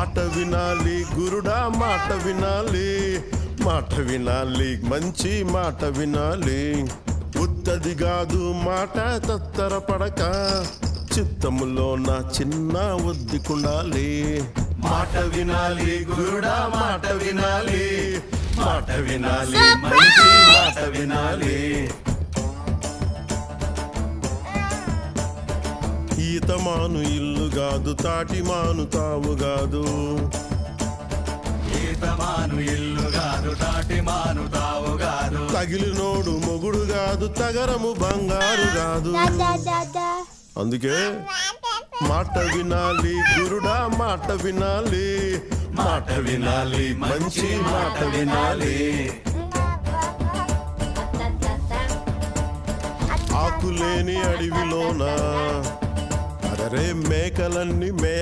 మాట వినాలి గురుడా మాట వినాలి, మాట వినాలి మంచి మాట వినాలి. ఉత్తది కాదు మాట తత్తరపడక, చిత్తములో నా చిన్న ఒద్దికుండాలి. మాట వినాలి గురుడా మాట వినాలి, మాట వినాలి మంచి మాట వినాలి. ఈతమాను ఇల్లు కాదు తాటిమాను తావు కాదు, ఈతమాను ఇల్లు కాదు తాటిమాను తావు కాదు. తగిలినోడు మొగుడు కాదు తగరము బంగారు కాదు. అందుకే మాట వినాలి గురుడా మాట వినాలి, మాట వినాలి మంచి మాట వినాలి. ఆకులేని అడవిలోన అదరే మేకలన్నీ మే